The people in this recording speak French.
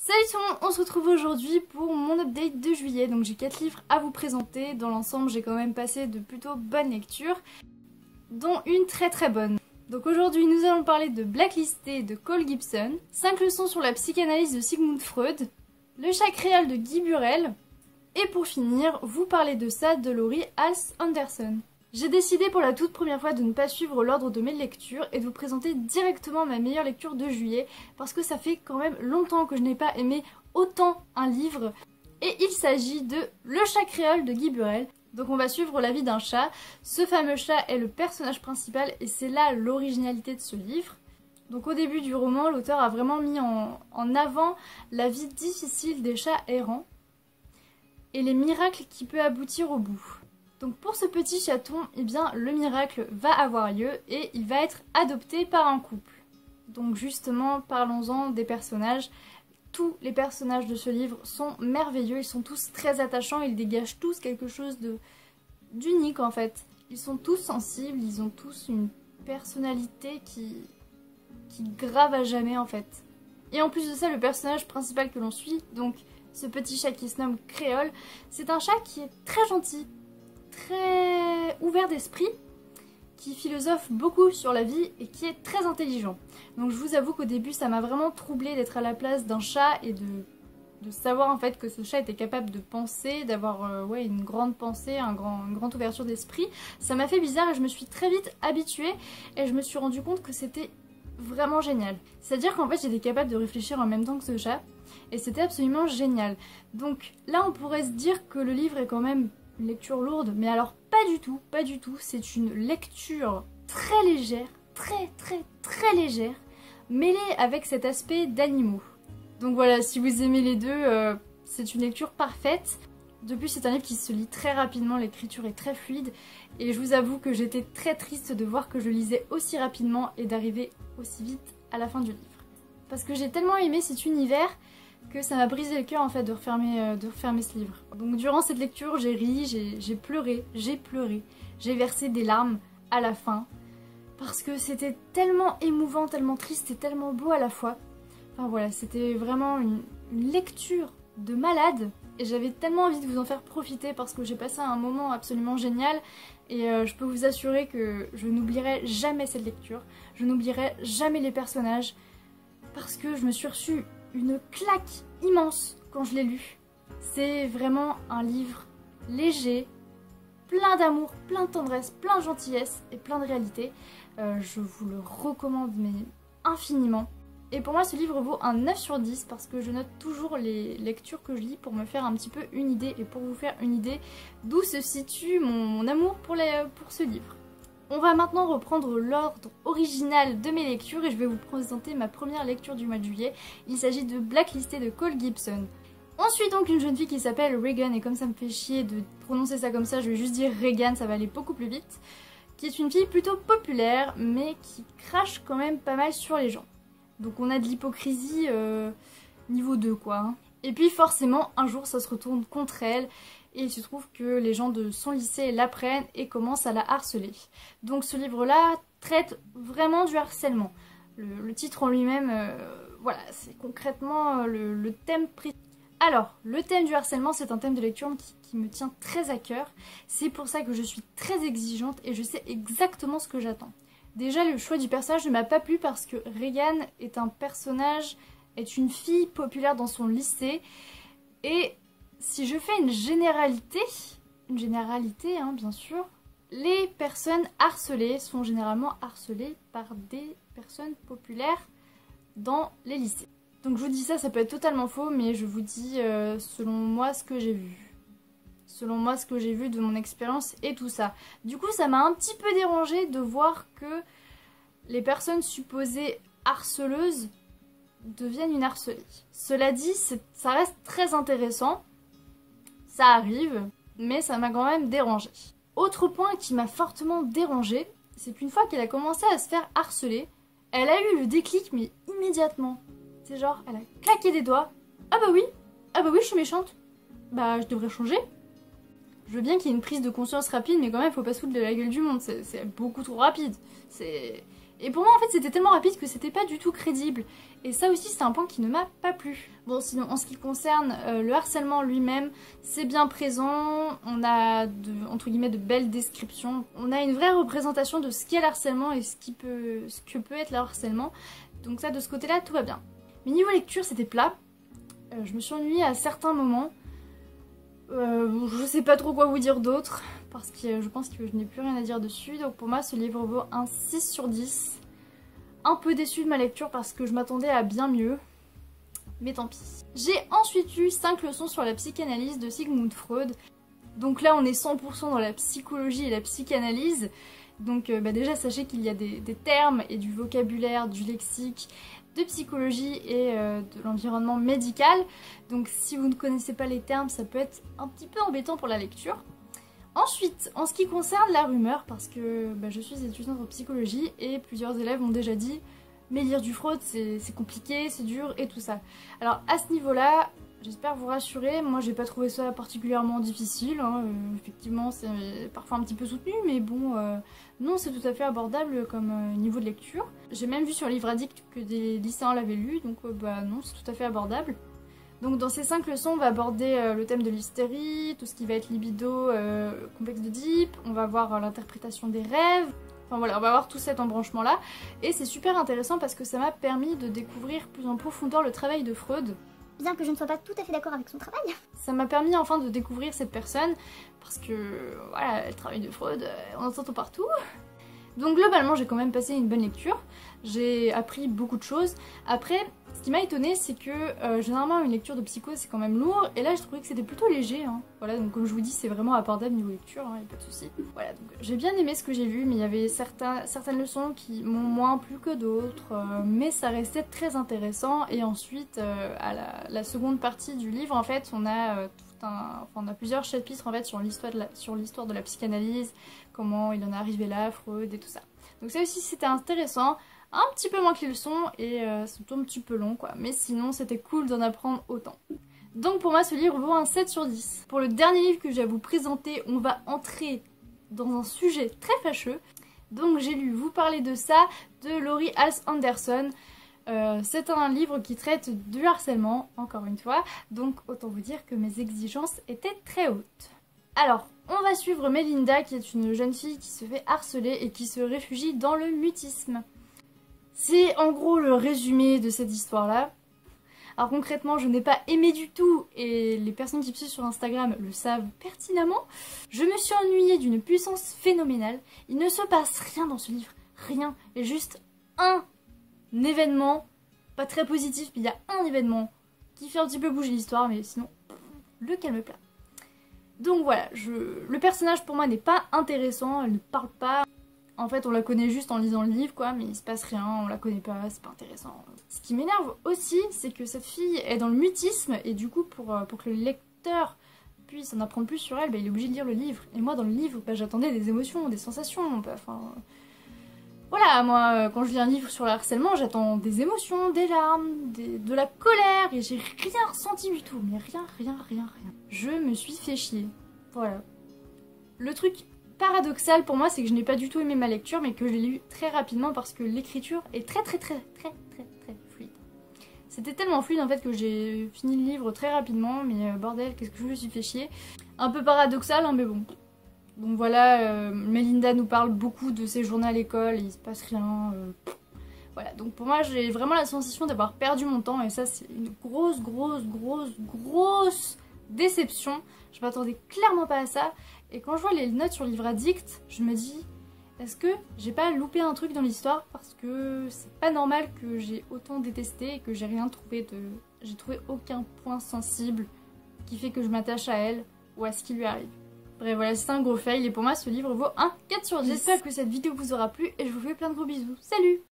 Salut tout le monde, on se retrouve aujourd'hui pour mon update de juillet. Donc j'ai 4 livres à vous présenter. Dans l'ensemble, j'ai quand même passé de plutôt bonnes lectures, dont une très bonne. Donc aujourd'hui, nous allons parler de Blacklisté de Cole Gibson, 5 leçons sur la psychanalyse de Sigmund Freud, Le chat créole de Guy Burrell, et pour finir, vous parler de ça de Laurie Halse Anderson. J'ai décidé pour la toute première fois de ne pas suivre l'ordre de mes lectures et de vous présenter directement ma meilleure lecture de juillet parce que ça fait quand même longtemps que je n'ai pas aimé autant un livre. Et il s'agit de Le chat créole de Guy Burrell. Donc on va suivre la vie d'un chat. Ce fameux chat est le personnage principal et c'est là l'originalité de ce livre. Donc au début du roman, l'auteur a vraiment mis en avant la vie difficile des chats errants et les miracles qui peuvent aboutir au bout. Donc pour ce petit chaton, eh bien le miracle va avoir lieu et il va être adopté par un couple. Donc justement, parlons-en des personnages. Tous les personnages de ce livre sont merveilleux, ils sont tous très attachants, ils dégagent tous quelque chose d'unique en fait. Ils sont tous sensibles, ils ont tous une personnalité qui grave à jamais en fait. Et en plus de ça, le personnage principal que l'on suit, donc ce petit chat qui se nomme Créole, c'est un chat qui est très gentil, très ouvert d'esprit, qui philosophe beaucoup sur la vie et qui est très intelligent. Donc je vous avoue qu'au début ça m'a vraiment troublée d'être à la place d'un chat et de savoir en fait que ce chat était capable de penser, d'avoir ouais, une grande pensée, une grande ouverture d'esprit. Ça m'a fait bizarre et je me suis très vite habituée et je me suis rendu compte que c'était vraiment génial. C'est-à-dire qu'en fait j'étais capable de réfléchir en même temps que ce chat et c'était absolument génial. Donc là on pourrait se dire que le livre est quand même une lecture lourde, mais alors pas du tout, c'est une lecture très légère, très légère, mêlée avec cet aspect d'animaux. Donc voilà, si vous aimez les deux, c'est une lecture parfaite. De plus, c'est un livre qui se lit très rapidement, l'écriture est très fluide, et je vous avoue que j'étais très triste de voir que je lisais aussi rapidement et d'arriver aussi vite à la fin du livre. Parce que j'ai tellement aimé cet univers que ça m'a brisé le cœur en fait de refermer ce livre. Donc durant cette lecture, j'ai ri, j'ai pleuré, j'ai versé des larmes à la fin parce que c'était tellement émouvant, tellement triste et tellement beau à la fois. Enfin voilà, c'était vraiment une lecture de malade et j'avais tellement envie de vous en faire profiter parce que j'ai passé un moment absolument génial et je peux vous assurer que je n'oublierai jamais cette lecture, je n'oublierai jamais les personnages parce que je me suis reçue une claque immense quand je l'ai lu. C'est vraiment un livre léger, plein d'amour, plein de tendresse, plein de gentillesse et plein de réalité. Je vous le recommande mais infiniment. Et pour moi ce livre vaut un 9 sur 10 parce que je note toujours les lectures que je lis pour me faire un petit peu une idée et pour vous faire une idée d'où se situe mon amour pour ce livre. On va maintenant reprendre l'ordre original de mes lectures et je vais vous présenter ma première lecture du mois de juillet. Il s'agit de Blacklisté de Cole Gibson. On suit donc une jeune fille qui s'appelle Regan, et comme ça me fait chier de prononcer ça comme ça, je vais juste dire Regan, ça va aller beaucoup plus vite. Qui est une fille plutôt populaire, mais qui crache quand même pas mal sur les gens. Donc on a de l'hypocrisie niveau 2 quoi. Hein. Et puis forcément, un jour ça se retourne contre elle. Et il se trouve que les gens de son lycée l'apprennent et commencent à la harceler. Donc ce livre-là traite vraiment du harcèlement. Le titre en lui-même, voilà, c'est concrètement le thème pris. Alors, le thème du harcèlement, c'est un thème de lecture qui me tient très à cœur. C'est pour ça que je suis très exigeante et je sais exactement ce que j'attends. Déjà, le choix du personnage ne m'a pas plu parce que Regan est un personnage, est une fille populaire dans son lycée et si je fais une généralité hein, bien sûr, les personnes harcelées sont généralement harcelées par des personnes populaires dans les lycées. Donc je vous dis ça, ça peut être totalement faux, mais je vous dis selon moi ce que j'ai vu. Selon moi ce que j'ai vu de mon expérience et tout ça. Du coup ça m'a un petit peu dérangée de voir que les personnes supposées harceleuses deviennent une harcelée. Cela dit, ça reste très intéressant. Ça arrive, mais ça m'a quand même dérangée. Autre point qui m'a fortement dérangée, c'est qu'une fois qu'elle a commencé à se faire harceler, elle a eu le déclic, mais immédiatement. C'est genre, elle a claqué des doigts. Ah bah oui, je suis méchante. Bah je devrais changer. Je veux bien qu'il y ait une prise de conscience rapide, mais quand même, faut pas se foutre de la gueule du monde. C'est beaucoup trop rapide. Et pour moi en fait c'était tellement rapide que c'était pas du tout crédible. Et ça aussi c'est un point qui ne m'a pas plu. Bon sinon en ce qui concerne le harcèlement lui-même, c'est bien présent, on a entre guillemets de belles descriptions, on a une vraie représentation de ce qu'est le harcèlement et ce que peut être le harcèlement. Donc ça de ce côté-là tout va bien. Mais niveau lecture c'était plat, je me suis ennuyée à certains moments. Je sais pas trop quoi vous dire d'autre, parce que je pense que je n'ai plus rien à dire dessus. Donc pour moi ce livre vaut un 6 sur 10. Un peu déçue de ma lecture parce que je m'attendais à bien mieux, mais tant pis. J'ai ensuite eu 5 leçons sur la psychanalyse de Sigmund Freud. Donc là on est 100% dans la psychologie et la psychanalyse. Donc déjà sachez qu'il y a des termes et du vocabulaire, du lexique, de psychologie et de l'environnement médical. Donc si vous ne connaissez pas les termes, ça peut être un petit peu embêtant pour la lecture. Ensuite, en ce qui concerne la rumeur, parce que je suis étudiante en psychologie et plusieurs élèves m'ont déjà dit « mais lire du Freud c'est compliqué, c'est dur et tout ça ». Alors à ce niveau-là, j'espère vous rassurer, moi j'ai pas trouvé ça particulièrement difficile, hein. Effectivement c'est parfois un petit peu soutenu, mais bon, non c'est tout à fait abordable comme niveau de lecture. J'ai même vu sur Livre Addict que des lycéens l'avaient lu, donc non c'est tout à fait abordable. Donc dans ces 5 leçons on va aborder le thème de l'hystérie, tout ce qui va être libido, complexe d'Oedipe, on va voir l'interprétation des rêves. Enfin voilà, on va voir tout cet embranchement là, et c'est super intéressant parce que ça m'a permis de découvrir plus en profondeur le travail de Freud. Bien que je ne sois pas tout à fait d'accord avec son travail. Ça m'a permis enfin de découvrir cette personne, parce que voilà, le travail de Freud, on en entend partout. Donc globalement j'ai quand même passé une bonne lecture, j'ai appris beaucoup de choses. Après, ce qui m'a étonnée c'est que généralement une lecture de psycho c'est quand même lourd, et là je trouvais que c'était plutôt léger, hein. Voilà, donc comme je vous dis c'est vraiment abordable niveau lecture, hein, y a pas de souci. Voilà, donc j'ai bien aimé ce que j'ai vu, mais il y avait certaines leçons qui m'ont moins plu que d'autres, mais ça restait très intéressant. Et ensuite à la seconde partie du livre en fait on a on a plusieurs chapitres en fait sur l'histoire de la psychanalyse, comment il en est arrivé là, Freud et tout ça. Donc ça aussi c'était intéressant, un petit peu moins que les leçons et surtout un petit peu long quoi, mais sinon c'était cool d'en apprendre autant. Donc pour moi ce livre vaut un 7 sur 10. Pour le dernier livre que j'ai à vous présenter, on va entrer dans un sujet très fâcheux. Donc j'ai lu Vous parlez de ça de Laurie Halse Anderson. C'est un livre qui traite du harcèlement, encore une fois, donc autant vous dire que mes exigences étaient très hautes. Alors, on va suivre Melinda, qui est une jeune fille qui se fait harceler et qui se réfugie dans le mutisme. C'est en gros le résumé de cette histoire-là. Alors concrètement, je n'ai pas aimé du tout, et les personnes qui me suivent sur Instagram le savent pertinemment. Je me suis ennuyée d'une puissance phénoménale. Il ne se passe rien dans ce livre, rien, et juste un événement, pas très positif, mais il y a un événement qui fait un petit peu bouger l'histoire, mais sinon, le calme plat. Donc voilà, le personnage pour moi n'est pas intéressant, elle ne parle pas. En fait, on la connaît juste en lisant le livre, quoi, mais il se passe rien, on la connaît pas, c'est pas intéressant. Ce qui m'énerve aussi, c'est que cette fille est dans le mutisme, et du coup, pour que le lecteur puisse en apprendre plus sur elle, il est obligé de lire le livre. Et moi, dans le livre, j'attendais des émotions, des sensations, enfin... Voilà, moi, quand je lis un livre sur le harcèlement, j'attends des émotions, des larmes, de la colère, et j'ai rien ressenti du tout, mais rien. Je me suis fait chier, voilà. Le truc paradoxal pour moi, c'est que je n'ai pas du tout aimé ma lecture, mais que je l'ai lu très rapidement parce que l'écriture est très fluide. C'était tellement fluide en fait que j'ai fini le livre très rapidement, mais bordel, qu'est-ce que je me suis fait chier. Un peu paradoxal, hein, mais bon. Donc voilà, Melinda nous parle beaucoup de ses journées à l'école, il se passe rien. Voilà, donc pour moi j'ai vraiment la sensation d'avoir perdu mon temps, et ça c'est une grosse déception. Je m'attendais clairement pas à ça, et quand je vois les notes sur Livre Addict, je me dis est-ce que j'ai pas loupé un truc dans l'histoire, parce que c'est pas normal que j'ai autant détesté et que j'ai rien trouvé de... J'ai trouvé aucun point sensible qui fait que je m'attache à elle ou à ce qui lui arrive. Bref voilà, c'est un gros fail, et pour moi ce livre vaut un 4 sur 10. J'espère que cette vidéo vous aura plu, et je vous fais plein de gros bisous. Salut!